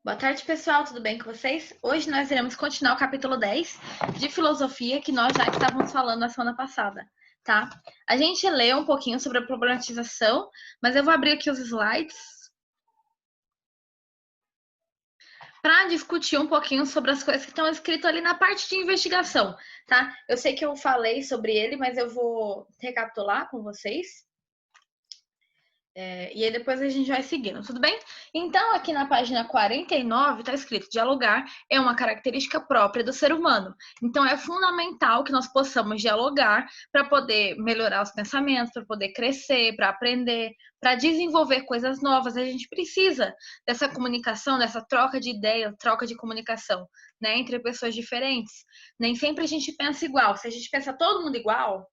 Boa tarde, pessoal. Tudo bem com vocês? Hoje nós iremos continuar o capítulo 10 de filosofia que nós já estávamos falando na semana passada, tá? A gente leu um pouquinho sobre a problematização, mas eu vou abrir aqui os slides para discutir um pouquinho sobre as coisas que estão escritas ali na parte de investigação, tá? Eu sei que eu falei sobre ele, mas eu vou recapitular com vocês. E aí depois a gente vai seguindo, tudo bem? Então, aqui na página 49 está escrito: dialogar é uma característica própria do ser humano. Então, é fundamental que nós possamos dialogar para poder melhorar os pensamentos, para poder crescer, para aprender, para desenvolver coisas novas. A gente precisa dessa comunicação, dessa troca de ideia, troca de comunicação, né, entre pessoas diferentes. Nem sempre a gente pensa igual. Se a gente pensa todo mundo igual,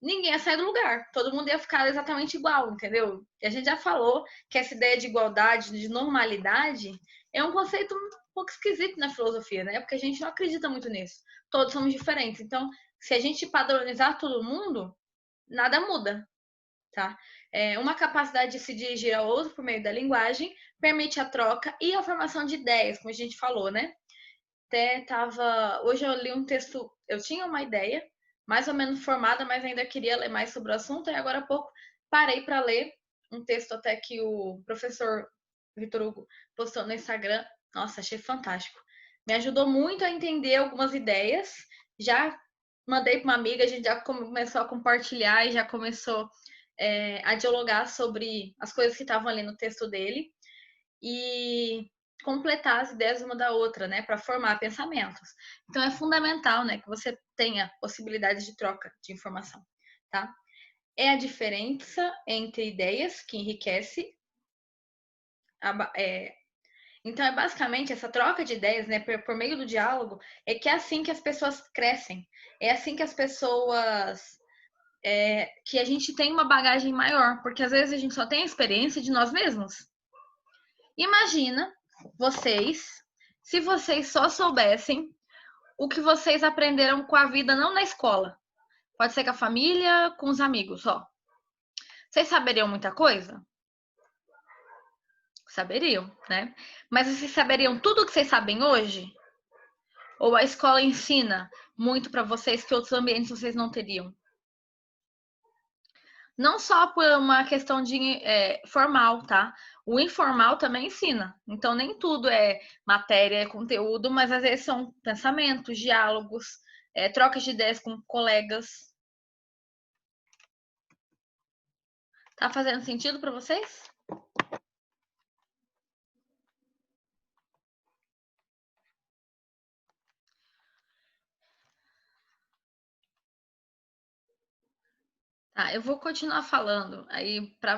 ninguém ia sair do lugar. Todo mundo ia ficar exatamente igual, entendeu? E a gente já falou que essa ideia de igualdade, de normalidade, é um conceito um pouco esquisito na filosofia, né? Porque a gente não acredita muito nisso. Todos somos diferentes. Então, se a gente padronizar todo mundo, nada muda, tá? Uma capacidade de se dirigir ao outro por meio da linguagem permite a troca e a formação de ideias, como a gente falou, né? Até tava. Hoje eu li um texto, eu tinha uma ideia mais ou menos formada, mas ainda queria ler mais sobre o assunto, e agora há pouco parei para ler um texto até que o professor Vitor Hugo postou no Instagram. Nossa, achei fantástico. Me ajudou muito a entender algumas ideias. Já mandei para uma amiga, a gente já começou a compartilhar e já começou a dialogar sobre as coisas que estavam ali no texto dele. E completar as ideias uma da outra, né, para formar pensamentos. Então é fundamental, né, que você tenha possibilidades de troca de informação, tá? É a diferença entre ideias que enriquece. Então é basicamente essa troca de ideias, né, por meio do diálogo, é que é assim que as pessoas crescem, é assim que as pessoas que a gente tem uma bagagem maior, porque às vezes a gente só tem a experiência de nós mesmos. Imagina vocês, se vocês só soubessem o que vocês aprenderam com a vida, não na escola. Pode ser com a família, com os amigos, ó. Vocês saberiam muita coisa? Saberiam, né? Mas vocês saberiam tudo o que vocês sabem hoje? Ou a escola ensina muito para vocês que outros ambientes vocês não teriam? Não só por uma questão de formal, tá? O informal também ensina. Então, nem tudo é matéria, é conteúdo, mas às vezes são pensamentos, diálogos, trocas de ideias com colegas. Tá fazendo sentido para vocês? Tá, eu vou continuar falando aí para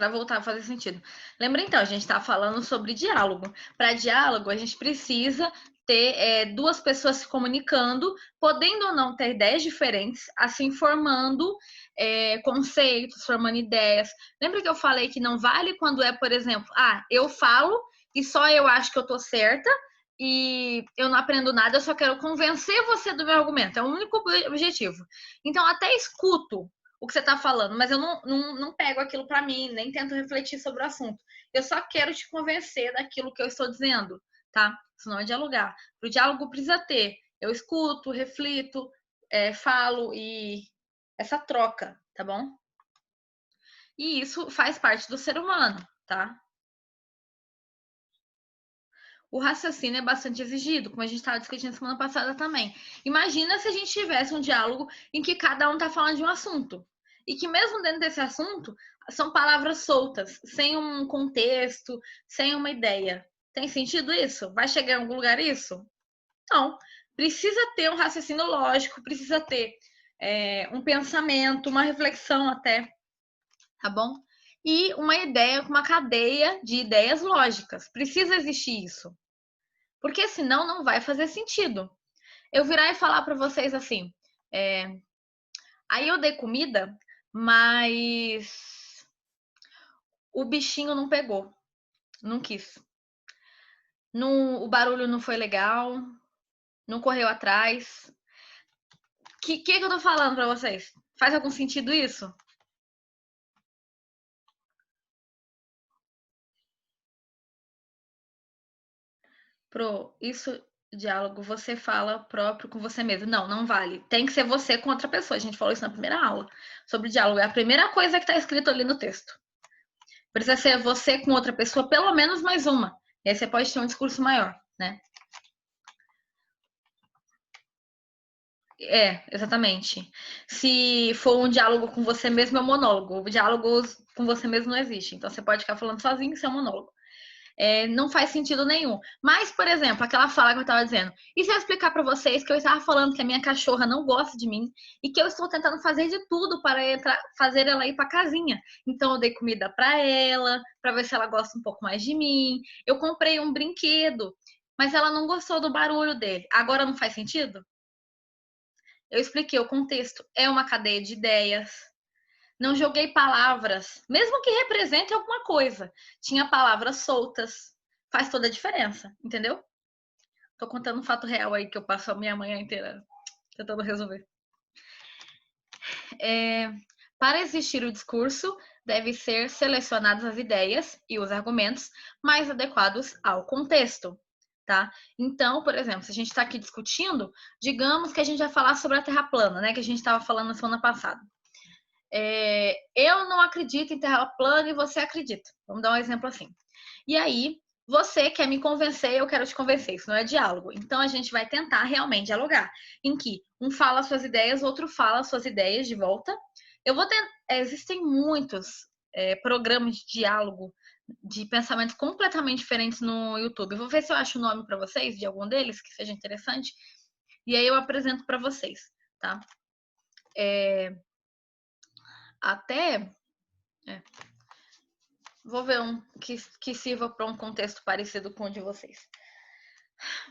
voltar a fazer sentido. Lembra então, a gente está falando sobre diálogo. Para diálogo, a gente precisa ter duas pessoas se comunicando, podendo ou não ter ideias diferentes, assim formando conceitos, formando ideias. Lembra que eu falei que não vale quando é, por exemplo, eu falo e só eu acho que eu tô certa e eu não aprendo nada, eu só quero convencer você do meu argumento. É o único objetivo. Então, até escuto o que você está falando, mas eu não pego aquilo para mim, nem tento refletir sobre o assunto. Eu só quero te convencer daquilo que eu estou dizendo, tá? Senão é dialogar. O diálogo precisa ter. Eu escuto, reflito, falo e essa troca, tá bom? E isso faz parte do ser humano, tá? O raciocínio é bastante exigido, como a gente estava discutindo semana passada também. Imagina se a gente tivesse um diálogo em que cada um está falando de um assunto. E que mesmo dentro desse assunto, são palavras soltas, sem um contexto, sem uma ideia. Tem sentido isso? Vai chegar em algum lugar isso? Não. Precisa ter um raciocínio lógico, precisa ter um pensamento, uma reflexão até, tá bom? E uma ideia, uma cadeia de ideias lógicas. Precisa existir isso. Porque senão não vai fazer sentido. Eu virar e falar para vocês assim, aí eu dei comida, mas o bichinho não pegou, não quis. Não, o barulho não foi legal, não correu atrás. Que eu tô falando para vocês? Faz algum sentido isso? Isso, diálogo, você fala próprio com você mesmo. Não, não vale. Tem que ser você com outra pessoa. A gente falou isso na primeira aula. Sobre diálogo. É a primeira coisa que está escrito ali no texto. Precisa ser você com outra pessoa, pelo menos mais uma. E aí você pode ter um discurso maior, né? Exatamente. Se for um diálogo com você mesmo, é um monólogo. O diálogo com você mesmo não existe. Então você pode ficar falando sozinho, isso é um monólogo. Não faz sentido nenhum. Mas, por exemplo, aquela fala que eu estava dizendo. E se eu explicar para vocês que eu estava falando que a minha cachorra não gosta de mim e que eu estou tentando fazer de tudo para fazer ela ir para casinha. Então eu dei comida para ela, para ver se ela gosta um pouco mais de mim. Eu comprei um brinquedo, mas ela não gostou do barulho dele. Agora não faz sentido? Eu expliquei o contexto. É uma cadeia de ideias. Não joguei palavras, mesmo que represente alguma coisa. Tinha palavras soltas. Faz toda a diferença, entendeu? Tô contando um fato real aí que eu passo a minha manhã inteira tentando resolver. Para existir o discurso, deve ser selecionadas as ideias e os argumentos mais adequados ao contexto, tá? Então, por exemplo, se a gente está aqui discutindo, digamos que a gente vai falar sobre a Terra plana, né? Que a gente estava falando na semana passada. Eu não acredito em Terra plana e você acredita. Vamos dar um exemplo assim. E aí, você quer me convencer, eu quero te convencer. Isso não é diálogo. Então, a gente vai tentar realmente dialogar. Em que um fala suas ideias, outro fala suas ideias de volta. Eu vou ter... Existem muitos programas de diálogo de pensamentos completamente diferentes no YouTube. Eu vou ver se eu acho o nome para vocês de algum deles que seja interessante. E aí eu apresento para vocês, tá? Até... Vou ver um que sirva para um contexto parecido com o de vocês.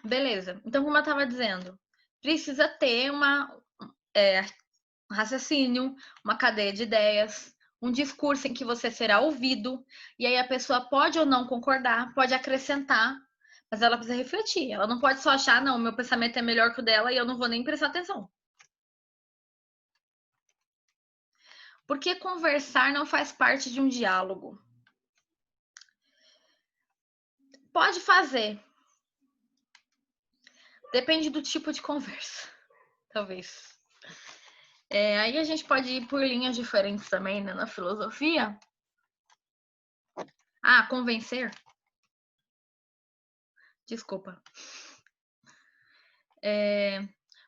Beleza. Então, como eu estava dizendo, precisa ter um raciocínio, uma cadeia de ideias, um discurso em que você será ouvido, e aí a pessoa pode ou não concordar, pode acrescentar, mas ela precisa refletir. Ela não pode só achar, não, meu pensamento é melhor que o dela e eu não vou nem prestar atenção. Porque conversar não faz parte de um diálogo. Pode fazer. Depende do tipo de conversa, talvez. Aí a gente pode ir por linhas diferentes também, né, na filosofia. Convencer. Desculpa.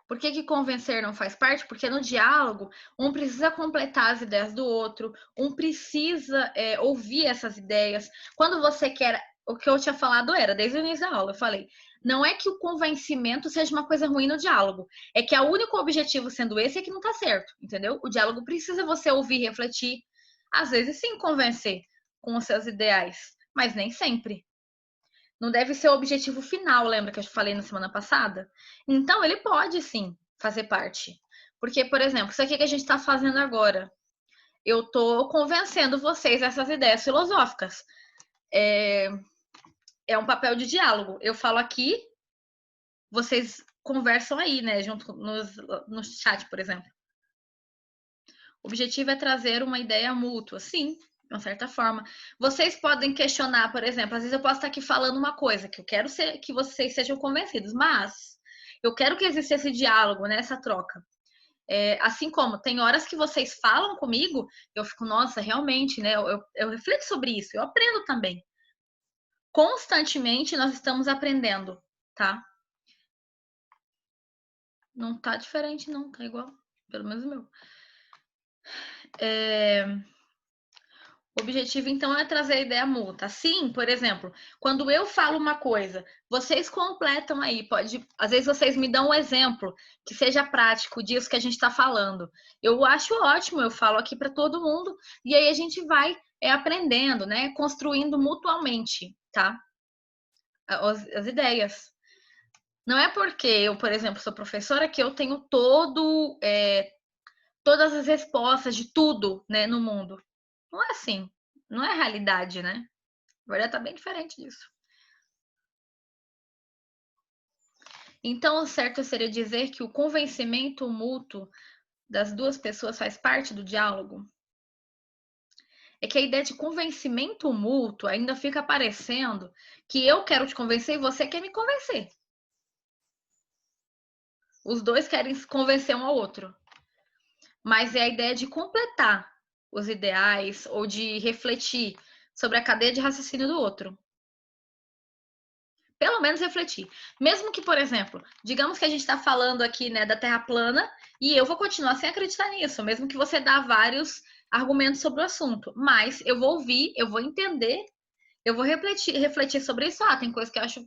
Por que convencer não faz parte? Porque no diálogo, um precisa completar as ideias do outro, um precisa ouvir essas ideias. Quando você quer... O que eu tinha falado era, desde o início da aula, eu falei, não é que o convencimento seja uma coisa ruim no diálogo, é que o único objetivo sendo esse é que não tá certo, entendeu? O diálogo precisa você ouvir, refletir, às vezes sim convencer com os seus ideais, mas nem sempre. Não deve ser o objetivo final, lembra que eu falei na semana passada? Então, ele pode sim fazer parte. Porque, por exemplo, isso aqui que a gente está fazendo agora, eu estou convencendo vocês dessas ideias filosóficas. É um papel de diálogo. Eu falo aqui, vocês conversam aí, né? Junto no chat, por exemplo. O objetivo é trazer uma ideia mútua, sim, de uma certa forma. Vocês podem questionar, por exemplo, às vezes eu posso estar aqui falando uma coisa que eu quero que vocês sejam convencidos, mas eu quero que exista esse diálogo, né, essa troca. Assim como tem horas que vocês falam comigo, eu fico, nossa, realmente, né? Eu reflito sobre isso, eu aprendo também. Constantemente nós estamos aprendendo, tá? Não tá diferente, não, tá igual. Pelo menos o meu. O objetivo, então, é trazer a ideia mútua. Assim, por exemplo, quando eu falo uma coisa, vocês completam aí. Às vezes vocês me dão um exemplo que seja prático disso que a gente está falando. Eu acho ótimo, eu falo aqui para todo mundo, e aí a gente vai aprendendo, né? Construindo mutuamente, tá? As ideias. Não é porque eu, por exemplo, sou professora que eu tenho todas as respostas de tudo, né, no mundo. Não é assim. Não é realidade, né? A verdade tá bem diferente disso. Então, o certo seria dizer que o convencimento mútuo das duas pessoas faz parte do diálogo? é que a ideia de convencimento mútuo ainda fica parecendo que eu quero te convencer e você quer me convencer. Os dois querem se convencer um ao outro. Mas é a ideia de completar os ideais ou de refletir sobre a cadeia de raciocínio do outro. Pelo menos refletir. Mesmo que, por exemplo, digamos que a gente está falando aqui, né, da Terra plana e eu vou continuar sem acreditar nisso, mesmo que você dá vários argumentos sobre o assunto. Mas eu vou ouvir, eu vou entender, eu vou refletir sobre isso. Ah, tem coisas que eu acho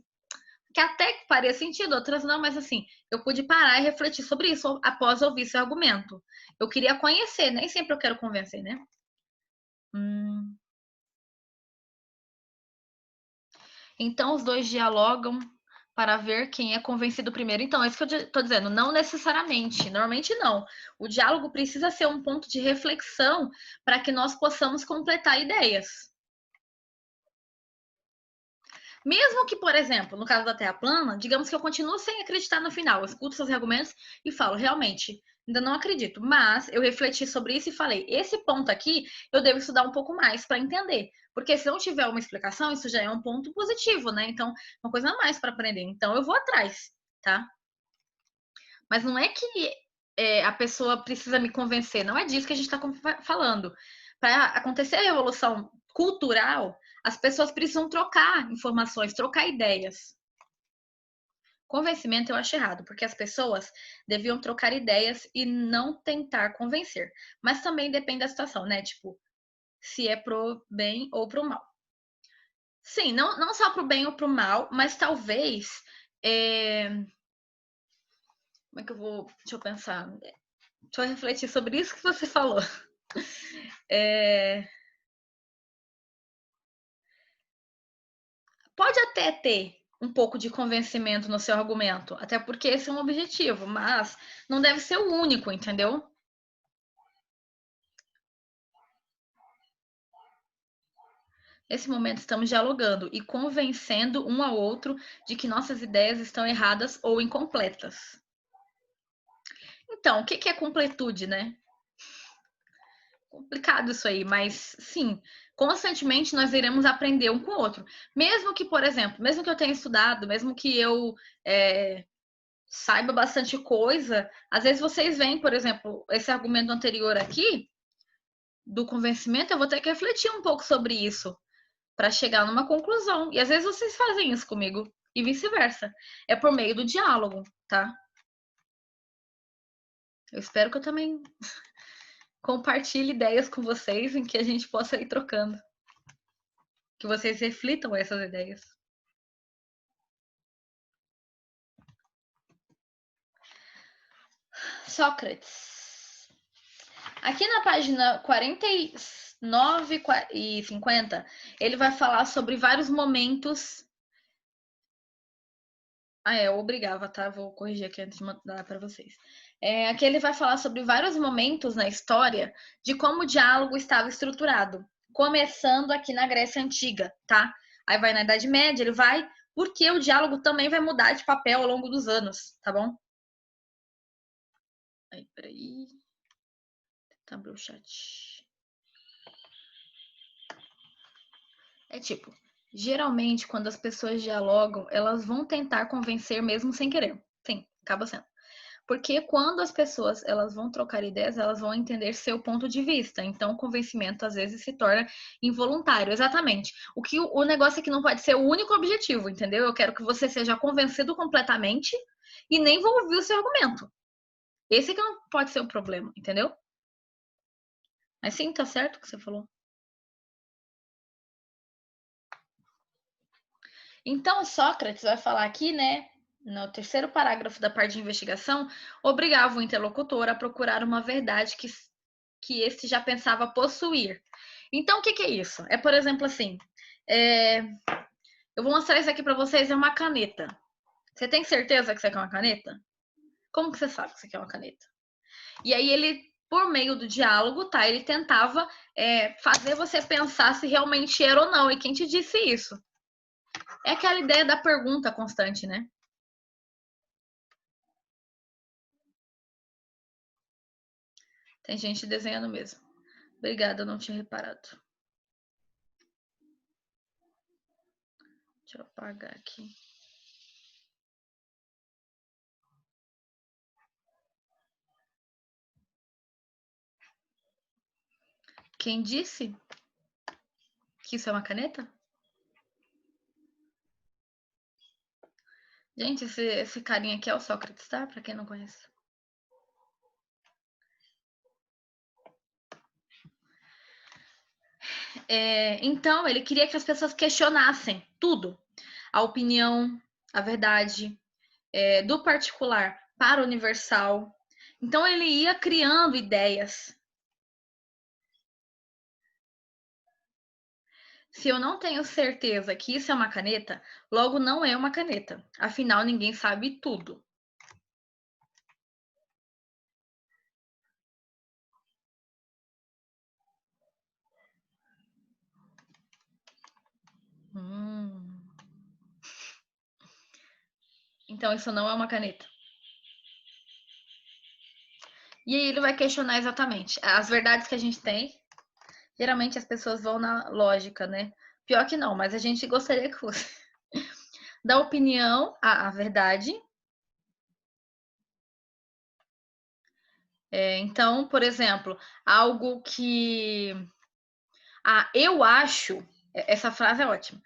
que até que faria sentido, outras não, mas assim, eu pude parar e refletir sobre isso após ouvir seu argumento. Eu queria conhecer, nem sempre eu quero convencer, né? Então os dois dialogam para ver quem é convencido primeiro. Então, é isso que eu estou dizendo, não necessariamente, normalmente não. O diálogo precisa ser um ponto de reflexão para que nós possamos completar ideias. Mesmo que, por exemplo, no caso da Terra plana, digamos que eu continuo sem acreditar no final, eu escuto seus argumentos e falo, realmente, ainda não acredito, mas eu refleti sobre isso e falei, esse ponto aqui eu devo estudar um pouco mais para entender, porque se não tiver uma explicação, isso já é um ponto positivo, né? Então, uma coisa a mais para aprender. Então, eu vou atrás, tá? Mas não é que a pessoa precisa me convencer, não é disso que a gente está falando. Para acontecer a revolução cultural, as pessoas precisam trocar informações, trocar ideias. Convencimento eu acho errado, porque as pessoas deviam trocar ideias e não tentar convencer. Mas também depende da situação, né? Tipo, se é pro bem ou pro mal. Sim, não só pro bem ou pro mal, mas talvez. Como é que eu vou. Deixa eu pensar. Deixa eu refletir sobre isso que você falou. É, pode até ter um pouco de convencimento no seu argumento, até porque esse é um objetivo, mas não deve ser o único, entendeu? Nesse momento estamos dialogando e convencendo um ao outro de que nossas ideias estão erradas ou incompletas. Então, o que é completude, né? Complicado isso aí, mas sim, constantemente nós iremos aprender um com o outro. Mesmo que, por exemplo, mesmo que eu tenha estudado, mesmo que eu saiba bastante coisa, às vezes vocês veem, por exemplo, esse argumento anterior aqui, do convencimento, eu vou ter que refletir um pouco sobre isso para chegar numa conclusão. E às vezes vocês fazem isso comigo e vice-versa. É por meio do diálogo, tá? Eu espero que eu também compartilhe ideias com vocês em que a gente possa ir trocando. Que vocês reflitam essas ideias. Sócrates. Aqui na página 49 e 50, ele vai falar sobre vários momentos. Eu obrigava, tá? Vou corrigir aqui antes de mandar para vocês. Aqui ele vai falar sobre vários momentos na história de como o diálogo estava estruturado, começando aqui na Grécia Antiga, tá? Aí vai na Idade Média, ele vai, porque o diálogo também vai mudar de papel ao longo dos anos, tá bom? Aí, peraí. Tá abrir o chat. É tipo, geralmente quando as pessoas dialogam, elas vão tentar convencer mesmo sem querer. Sim, acaba sendo. Porque quando as pessoas elas vão trocar ideias, elas vão entender seu ponto de vista. Então, o convencimento às vezes se torna involuntário. Exatamente. O negócio é que não pode ser o único objetivo, entendeu? Eu quero que você seja convencido completamente e nem vou ouvir o seu argumento. Esse que não pode ser o problema, entendeu? Mas sim, tá certo o que você falou. Então, Sócrates vai falar aqui, né, no terceiro parágrafo da parte de investigação, obrigava o interlocutor a procurar uma verdade que este já pensava possuir. Então, o que é isso? É, por exemplo, assim, eu vou mostrar isso aqui para vocês, é uma caneta. Você tem certeza que isso aqui é uma caneta? Como que você sabe que isso aqui é uma caneta? E aí ele, por meio do diálogo, tá? Ele tentava fazer você pensar se realmente era ou não. E quem te disse isso? É aquela ideia da pergunta constante, né? Tem gente desenhando mesmo. Obrigada, eu não tinha reparado. Deixa eu apagar aqui. Quem disse que isso é uma caneta? Gente, esse carinha aqui é o Sócrates, tá? Pra quem não conhece. Então, ele queria que as pessoas questionassem tudo. A opinião, a verdade, do particular para o universal. Então, ele ia criando ideias. Se eu não tenho certeza que isso é uma caneta, logo não é uma caneta. Afinal, ninguém sabe tudo. Então, isso não é uma caneta. E aí ele vai questionar exatamente as verdades que a gente tem. Geralmente as pessoas vão na lógica, né? Pior que não, mas a gente gostaria que fosse. Da opinião à verdade. Então, por exemplo, algo que. Eu acho. Essa frase é ótima.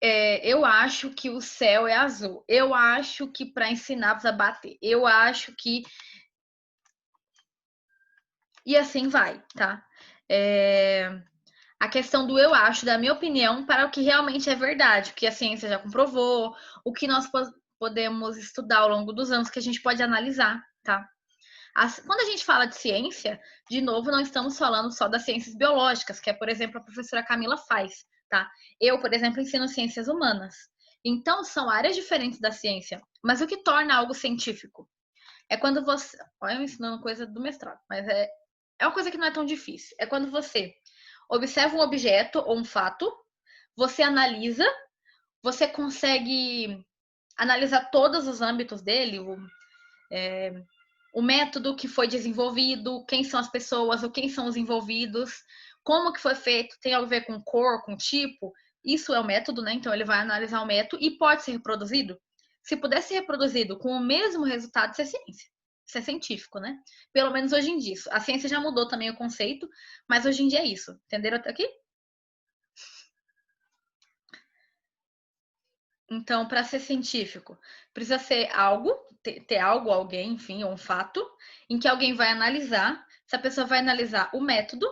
Eu acho que o céu é azul. Eu acho que para ensinar precisa bater. Eu acho que. E assim vai, tá? A questão do eu acho, da minha opinião, para o que realmente é verdade, o que a ciência já comprovou, o que nós podemos estudar ao longo dos anos, que a gente pode analisar, tá? Quando a gente fala de ciência, de novo, não estamos falando só das ciências biológicas, que é, por exemplo, a professora Camila faz, tá? Eu, por exemplo, ensino ciências humanas. Então, são áreas diferentes da ciência. Mas o que torna algo científico? É quando você. Olha, eu ensinando coisa do mestrado, mas é uma coisa que não é tão difícil. É quando você observa um objeto ou um fato, você analisa, você consegue analisar todos os âmbitos dele, o método que foi desenvolvido, quem são as pessoas ou quem são os envolvidos, como que foi feito, tem a ver com cor, com tipo. Isso é o método, né? Então ele vai analisar o método e pode ser reproduzido. Se puder ser reproduzido com o mesmo resultado, isso é ciência. Isso é científico, né? Pelo menos hoje em dia. A ciência já mudou também o conceito, mas hoje em dia é isso. Entenderam até aqui? Então, para ser científico, precisa ser algo, ter algo, alguém, enfim, ou um fato, em que alguém vai analisar. Essa pessoa vai analisar o método,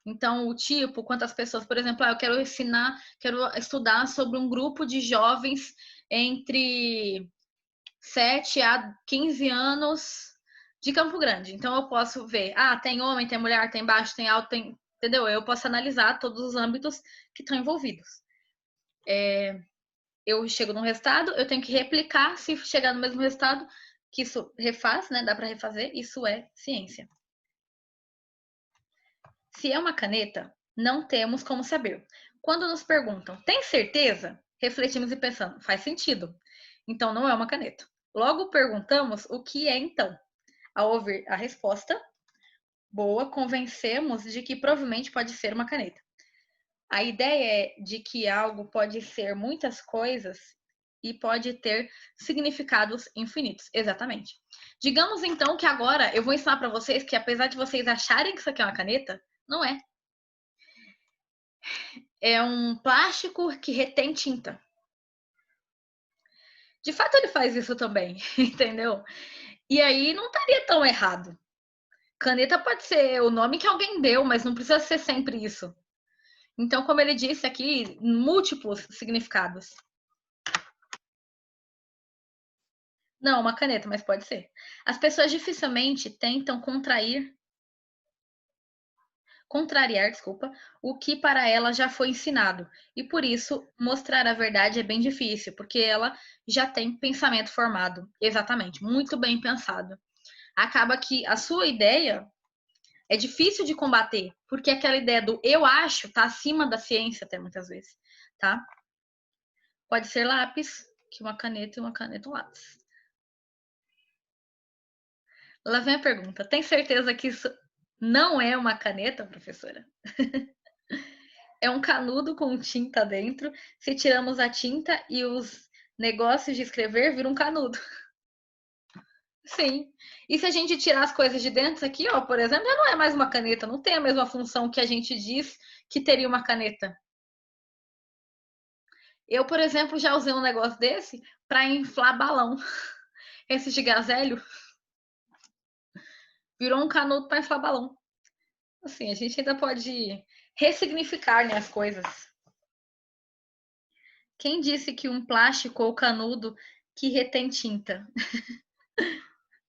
então o tipo, quantas pessoas, por exemplo, eu quero quero estudar sobre um grupo de jovens entre 7 a 15 anos de Campo Grande. Então eu posso ver, tem homem, tem mulher, tem baixo, tem alto, tem, entendeu? Eu posso analisar todos os âmbitos que estão envolvidos. Eu chego num resultado, eu tenho que replicar, se chegar no mesmo resultado, que isso refaz, né? Dá para refazer, isso é ciência. Se é uma caneta, não temos como saber. Quando nos perguntam, tem certeza? Refletimos e pensamos, faz sentido. Então não é uma caneta. Logo perguntamos o que é então. Ao ouvir a resposta boa, convencemos de que provavelmente pode ser uma caneta. A ideia é de que algo pode ser muitas coisas e pode ter significados infinitos. Exatamente. Digamos então que agora eu vou ensinar para vocês que apesar de vocês acharem que isso aqui é uma caneta, não é. É um plástico que retém tinta. De fato, ele faz isso também, entendeu? E aí não estaria tão errado. Caneta pode ser o nome que alguém deu, mas não precisa ser sempre isso. Então, como ele disse aqui, múltiplos significados. Não, uma caneta, mas pode ser. As pessoas dificilmente tentam contrariar, desculpa, o que para ela já foi ensinado. E por isso, mostrar a verdade é bem difícil, porque ela já tem pensamento formado. Exatamente, muito bem pensado. Acaba que a sua ideia é difícil de combater, porque aquela ideia do eu acho tá acima da ciência até muitas vezes, tá? Pode ser lápis, que uma caneta e uma caneta um lápis. Lá vem a pergunta: tem certeza que isso não é uma caneta, professora? É um canudo com tinta dentro. Se tiramos a tinta e os negócios de escrever, vira um canudo. Sim. E se a gente tirar as coisas de dentro aqui, ó, por exemplo, já não é mais uma caneta, não tem a mesma função que a gente diz que teria uma caneta. Eu, por exemplo, já usei um negócio desse para inflar balão. Esse de gazélio virou um canudo para inflar balão. Assim, a gente ainda pode ressignificar, né, as coisas. Quem disse que um plástico ou canudo que retém tinta?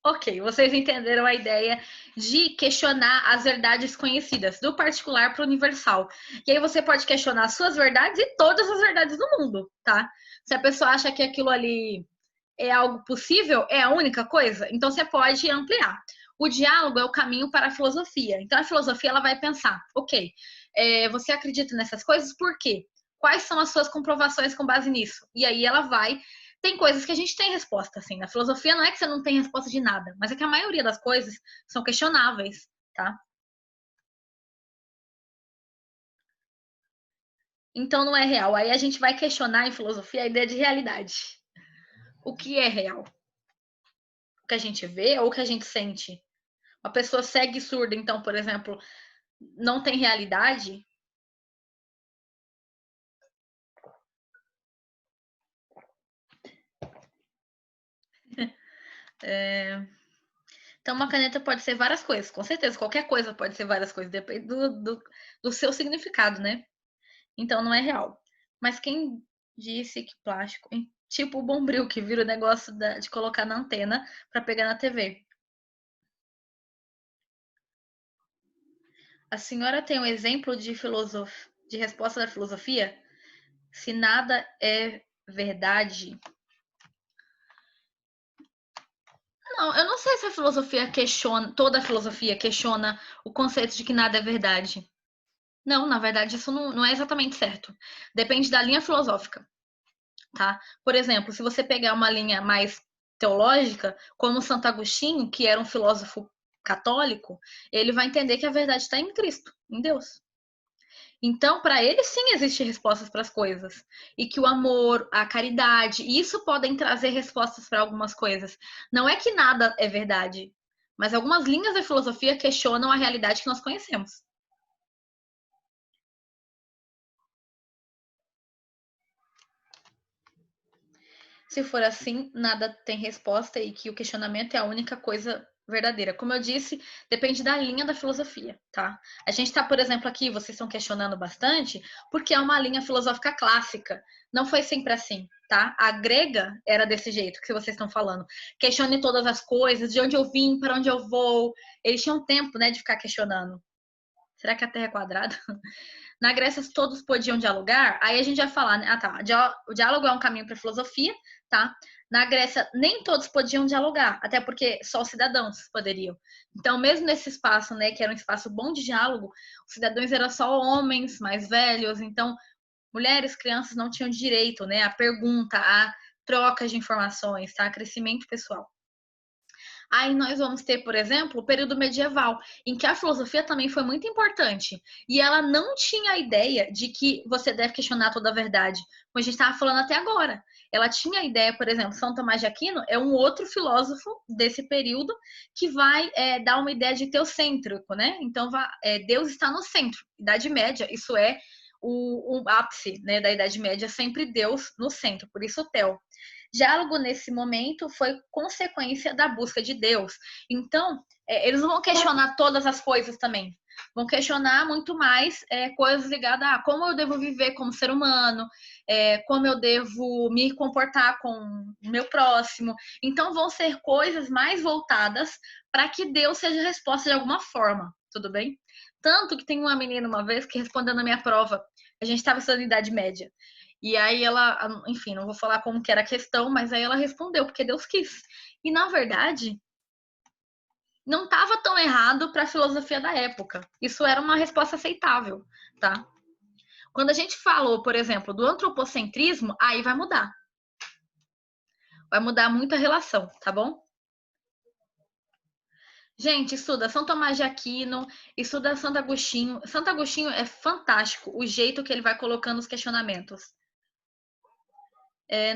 Ok, vocês entenderam a ideia de questionar as verdades conhecidas, do particular para o universal. E aí você pode questionar as suas verdades e todas as verdades do mundo, tá? Se a pessoa acha que aquilo ali é algo possível, é a única coisa, então você pode ampliar. O diálogo é o caminho para a filosofia. Então a filosofia ela vai pensar, ok, você acredita nessas coisas por quê? Quais são as suas comprovações com base nisso? E aí ela vai. Tem coisas que a gente tem resposta, assim. Na filosofia não é que você não tem resposta de nada, mas é que a maioria das coisas são questionáveis, tá? Então não é real. Aí a gente vai questionar em filosofia a ideia de realidade. O que é real? O que a gente vê ou o que a gente sente? Uma pessoa cega e surda, então, por exemplo, não tem realidade? Então, uma caneta pode ser várias coisas, com certeza. Qualquer coisa pode ser várias coisas, depende do seu significado, né? Então, não é real. Mas quem disse que plástico, hein? Tipo o Bombril, que vira o negócio de colocar na antena para pegar na TV. A senhora tem um exemplo de resposta da filosofia? Se nada é verdade. Não, eu não sei se a filosofia questiona, toda a filosofia questiona o conceito de que nada é verdade. Não, na verdade, isso não é exatamente certo. Depende da linha filosófica, tá? Por exemplo, se você pegar uma linha mais teológica, como Santo Agostinho, que era um filósofo católico, ele vai entender que a verdade está em Cristo, em Deus. Então, para ele, sim, existem respostas para as coisas. E que o amor, a caridade, isso podem trazer respostas para algumas coisas. Não é que nada é verdade, mas algumas linhas da filosofia questionam a realidade que nós conhecemos. Se for assim, nada tem resposta e que o questionamento é a única coisa verdadeira. Como eu disse, depende da linha da filosofia, tá? A gente está, por exemplo, aqui, vocês estão questionando bastante, porque é uma linha filosófica clássica. Não foi sempre assim, tá? A grega era desse jeito que vocês estão falando. Questione todas as coisas, de onde eu vim, para onde eu vou. Eles tinham tempo, né, de ficar questionando. Será que a Terra é quadrada? Na Grécia todos podiam dialogar, aí a gente vai falar, né? Ah, tá. O diálogo é um caminho para a filosofia, tá? Na Grécia nem todos podiam dialogar, até porque só os cidadãos poderiam. Então, mesmo nesse espaço, né, que era um espaço bom de diálogo, os cidadãos eram só homens mais velhos, então mulheres, crianças não tinham direito, né, à pergunta, à troca de informações, tá? Crescimento pessoal. Aí nós vamos ter, por exemplo, o período medieval, em que a filosofia também foi muito importante. E ela não tinha a ideia de que você deve questionar toda a verdade, como a gente estava falando até agora. Ela tinha a ideia, por exemplo, São Tomás de Aquino é um outro filósofo desse período que vai dar uma ideia de teocêntrico, né? Então, Deus está no centro. Idade Média, isso é o ápice, né, da Idade Média, sempre Deus no centro, por isso o Theo. Diálogo nesse momento foi consequência da busca de Deus. Então, eles não vão questionar todas as coisas também. Vão questionar muito mais coisas ligadas a como eu devo viver como ser humano, como eu devo me comportar com o meu próximo. Então, vão ser coisas mais voltadas para que Deus seja a resposta de alguma forma, tudo bem? Tanto que tem uma menina uma vez que respondendo a minha prova, a gente estava estudando Idade Média, e aí ela, enfim, não vou falar como que era a questão, mas aí ela respondeu, porque Deus quis. E na verdade, não estava tão errado para a filosofia da época. Isso era uma resposta aceitável, tá? Quando a gente falou, por exemplo, do antropocentrismo, aí vai mudar. Vai mudar muito a relação, tá bom? Gente, estuda São Tomás de Aquino, estuda Santo Agostinho. Santo Agostinho é fantástico o jeito que ele vai colocando os questionamentos.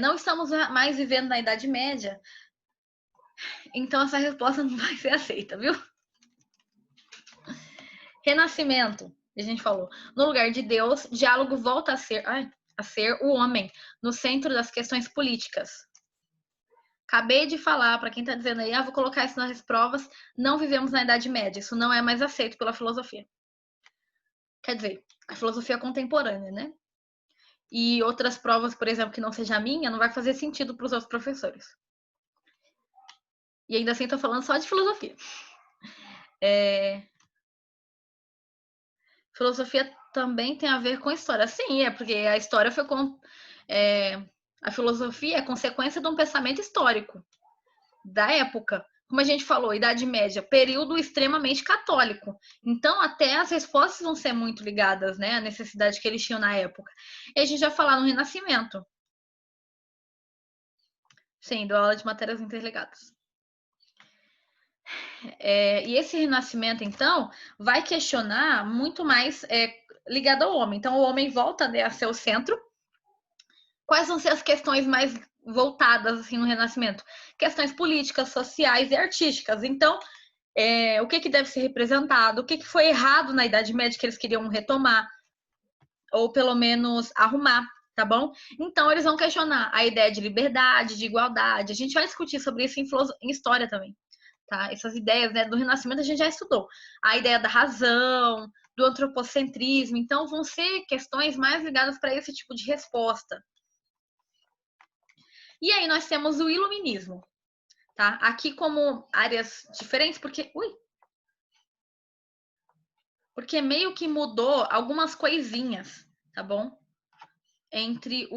Não estamos mais vivendo na Idade Média, então essa resposta não vai ser aceita, viu? Renascimento, a gente falou. No lugar de Deus, diálogo volta a ser o homem no centro das questões políticas. Acabei de falar, para quem está dizendo aí, vou colocar isso nas provas, não vivemos na Idade Média, isso não é mais aceito pela filosofia. Quer dizer, a filosofia contemporânea, né? E outras provas, por exemplo, que não seja a minha, não vai fazer sentido para os outros professores. E ainda assim, estou falando só de filosofia. Filosofia também tem a ver com história. Sim, porque a história foi com... a filosofia é consequência de um pensamento histórico da época. Como a gente falou, Idade Média, período extremamente católico. Então, até as respostas vão ser muito ligadas, né, à necessidade que eles tinham na época. E a gente vai falar no Renascimento. Sim, dou aula de matérias interligadas. E esse renascimento, então, vai questionar muito mais ligado ao homem. Então, o homem volta, né, a ser o centro. Quais vão ser as questões mais voltadas assim no renascimento? Questões políticas, sociais e artísticas. Então, o que deve ser representado? O que foi errado na Idade Média que eles queriam retomar? Ou pelo menos arrumar, tá bom? Então, eles vão questionar a ideia de liberdade, de igualdade. A gente vai discutir sobre isso em história também. Tá? Essas ideias, né, do Renascimento a gente já estudou. A ideia da razão, do antropocentrismo. Então, vão ser questões mais ligadas para esse tipo de resposta. E aí nós temos o iluminismo, tá? Aqui como áreas diferentes, porque meio que mudou algumas coisinhas, tá bom? Entre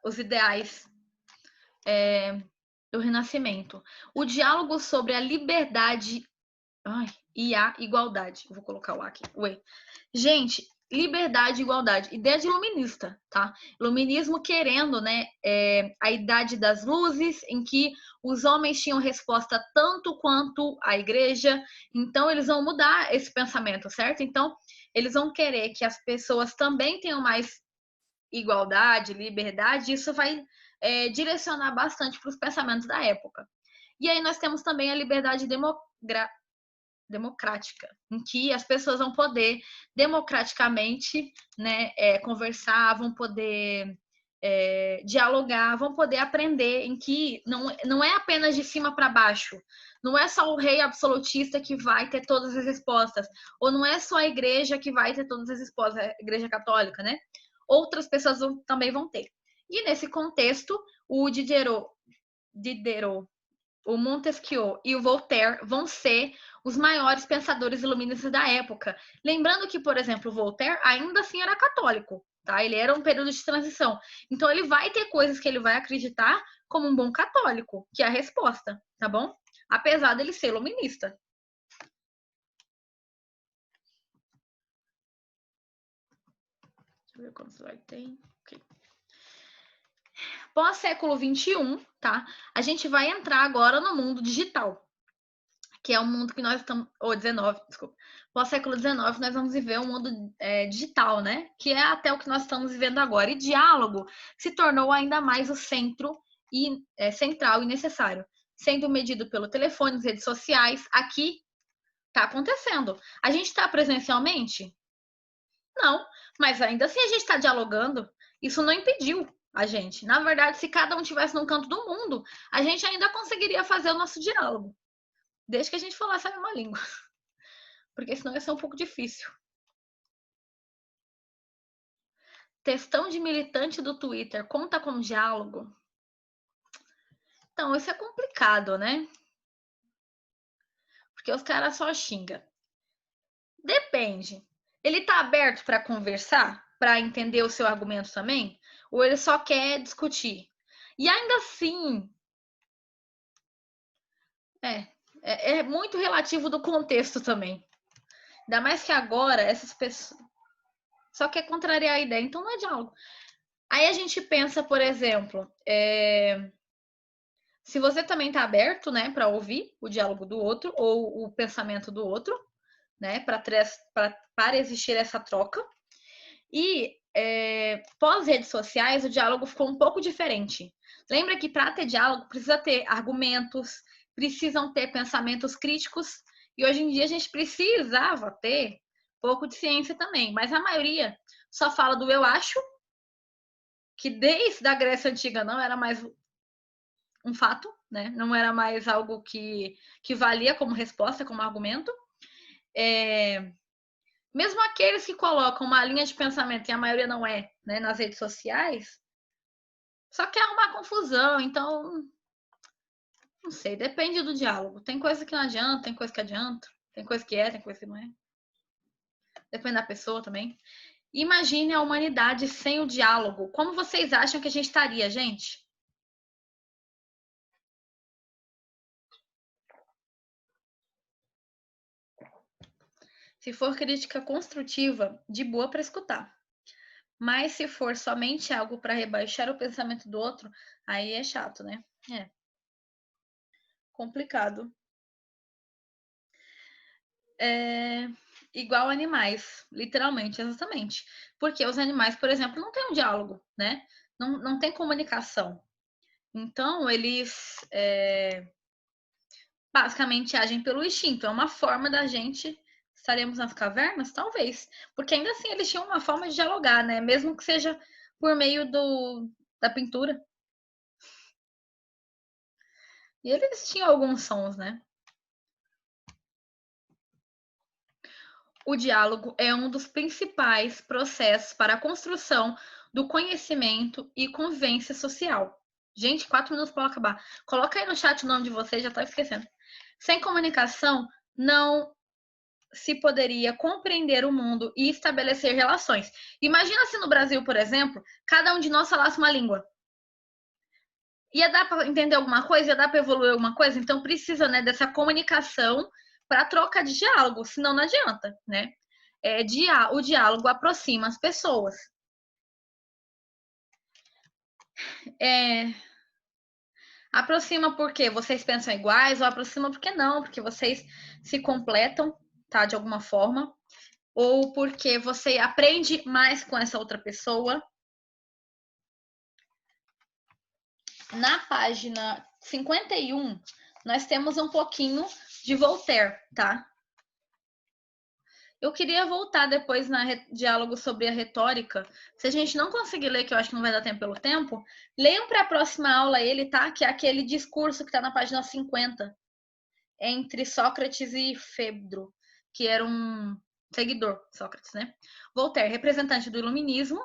os ideais do Renascimento. O diálogo sobre a liberdade e a igualdade. Vou colocar o A aqui. Gente, liberdade e igualdade. Ideia de iluminista, tá? Iluminismo querendo, né, a idade das luzes, em que os homens tinham resposta tanto quanto a igreja. Então, eles vão mudar esse pensamento, certo? Então, eles vão querer que as pessoas também tenham mais igualdade, liberdade. Isso vai direcionar bastante para os pensamentos da época. E aí nós temos também a liberdade democrática, em que as pessoas vão poder democraticamente, né, conversar, vão poder dialogar, vão poder aprender, em que não é apenas de cima para baixo, não é só o rei absolutista que vai ter todas as respostas, ou não é só a igreja que vai ter todas as respostas, a igreja católica, né? Outras pessoas também vão ter. E nesse contexto, o Diderot, o Montesquieu e o Voltaire vão ser os maiores pensadores iluministas da época. Lembrando que, por exemplo, o Voltaire ainda assim era católico, tá? Ele era um período de transição. Então ele vai ter coisas que ele vai acreditar como um bom católico, que é a resposta, tá bom? Apesar dele ser iluminista. Deixa eu ver quantos slide tem. Okay. Pós-século XXI, tá? A gente vai entrar agora no mundo digital, que é o mundo que nós estamos... Ou 19, desculpa. Pós-século XIX, nós vamos viver um mundo digital, né? Que é até o que nós estamos vivendo agora. E diálogo se tornou ainda mais o centro central e necessário, sendo medido pelo telefone, redes sociais. Aqui está acontecendo. A gente está presencialmente? Não, mas ainda assim a gente está dialogando. Isso não impediu a gente. Na verdade, se cada um tivesse num canto do mundo, a gente ainda conseguiria fazer o nosso diálogo, desde que a gente falasse a mesma língua. Porque senão ia ser um pouco difícil. Textão de militante do Twitter conta com diálogo? Então, isso é complicado, né? Porque os caras só xingam. Depende. Ele tá aberto para conversar, para entender o seu argumento também? Ou ele só quer discutir? E ainda assim, é muito relativo do contexto também. Ainda mais que agora essas pessoas só quer contrariar a ideia, então não é diálogo. Aí a gente pensa, por exemplo, Se você também está aberto, né, para ouvir o diálogo do outro ou o pensamento do outro, né, para existir essa troca. E pós redes sociais, o diálogo ficou um pouco diferente. Lembra que para ter diálogo precisa ter argumentos, precisam ter pensamentos críticos, e hoje em dia a gente precisava ter pouco de ciência também, mas a maioria só fala do eu acho, que desde a Grécia Antiga não era mais um fato, né? Não era mais algo que valia como resposta, como argumento. Mesmo aqueles que colocam uma linha de pensamento, e a maioria não é, né, nas redes sociais, só quer arrumar confusão, então, não sei, depende do diálogo. Tem coisa que não adianta, tem coisa que adianta, tem coisa que é, tem coisa que não é. Depende da pessoa também. Imagine a humanidade sem o diálogo. Como vocês acham que a gente estaria, gente? Se for crítica construtiva, de boa para escutar. Mas se for somente algo para rebaixar o pensamento do outro, aí é chato, né? É complicado. É igual animais, literalmente, exatamente. Porque os animais, por exemplo, não têm um diálogo, né? Não tem comunicação. Então, eles basicamente agem pelo instinto. É uma forma da gente. Estaremos nas cavernas? Talvez. Porque ainda assim eles tinham uma forma de dialogar, né? Mesmo que seja por meio da pintura. E eles tinham alguns sons, né? O diálogo é um dos principais processos para a construção do conhecimento e convivência social. Gente, 4 minutos para acabar. Coloca aí no chat o nome de vocês, já tá esquecendo. Sem comunicação, não se poderia compreender o mundo e estabelecer relações. Imagina se no Brasil, por exemplo, cada um de nós falasse uma língua. Ia dar para entender alguma coisa? Ia dar para evoluir alguma coisa? Então precisa, né, dessa comunicação para troca de diálogo, senão não adianta, né? O diálogo aproxima as pessoas. Aproxima porque vocês pensam iguais, ou aproxima porque não, porque vocês se completam, tá? De alguma forma. Ou porque você aprende mais com essa outra pessoa. Na página 51, nós temos um pouquinho de Voltaire, tá? Eu queria voltar depois na diálogo sobre a retórica. Se a gente não conseguir ler, que eu acho que não vai dar tempo pelo tempo, leiam para a próxima aula ele, tá? Que é aquele discurso que está na página 50, entre Sócrates e Fedro, que era um seguidor de Sócrates, né? Voltaire, representante do iluminismo,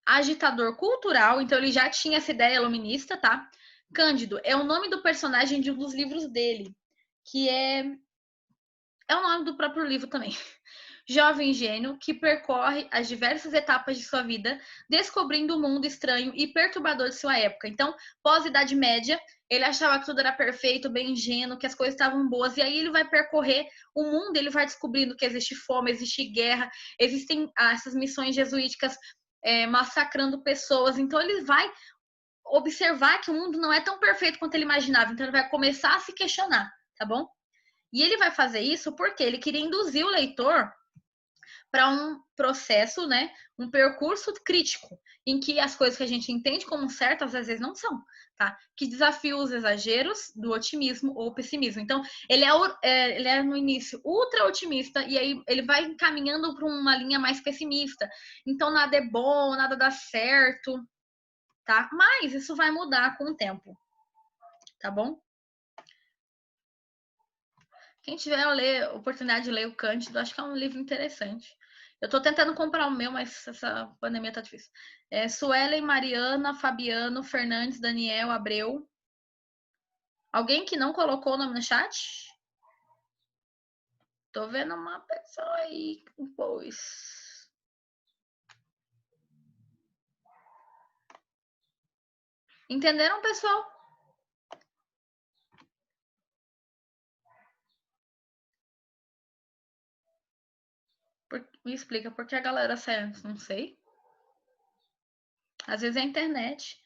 agitador cultural, então ele já tinha essa ideia iluminista, tá? Cândido é o nome do personagem de um dos livros dele, que é o nome do próprio livro também. Jovem gênio que percorre as diversas etapas de sua vida, descobrindo o mundo estranho e perturbador de sua época. Então, pós-Idade Média, ele achava que tudo era perfeito, bem ingênuo, que as coisas estavam boas, e aí ele vai percorrer o mundo, ele vai descobrindo que existe fome, existe guerra, existem essas missões jesuíticas massacrando pessoas. Então, ele vai observar que o mundo não é tão perfeito quanto ele imaginava. Então, ele vai começar a se questionar, tá bom? E ele vai fazer isso porque ele queria induzir o leitor para um processo, né, um percurso crítico, em que as coisas que a gente entende como certas às vezes não são, tá? Que desafia os exageros do otimismo ou pessimismo. Então, ele é no início ultra otimista e aí ele vai encaminhando para uma linha mais pessimista. Então, nada é bom, nada dá certo, tá? Mas isso vai mudar com o tempo, tá bom? Quem tiver a ler, oportunidade de ler o Cândido, acho que é um livro interessante. Eu tô tentando comprar o meu, mas essa pandemia tá difícil. Suelen, Mariana, Fabiano, Fernandes, Daniel, Abreu. Alguém que não colocou o nome no chat? Tô vendo uma pessoa aí, pois. Entenderam, pessoal? Me explica por que a galera sai antes, não sei. Às vezes é a internet.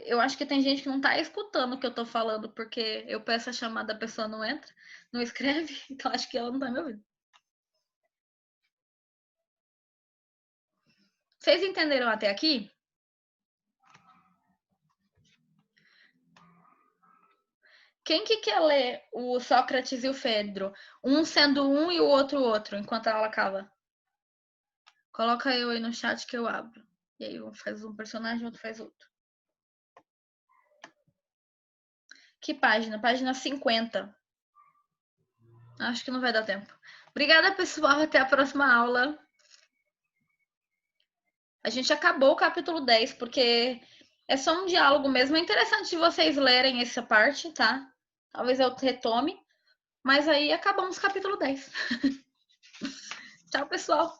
Eu acho que tem gente que não tá escutando o que eu tô falando, porque eu peço a chamada, a pessoa não entra, não escreve, então acho que ela não tá me ouvindo. Vocês entenderam até aqui? Quem que quer ler o Sócrates e o Fedro? Um sendo um e o outro, enquanto ela acaba. Coloca eu aí no chat que eu abro. E aí um faz um personagem, outro faz outro. Que página? Página 50. Acho que não vai dar tempo. Obrigada, pessoal. Até a próxima aula. A gente acabou o capítulo 10, porque é só um diálogo mesmo. É interessante vocês lerem essa parte, tá? Talvez eu retome. Mas aí acabamos o capítulo 10. Tchau, pessoal.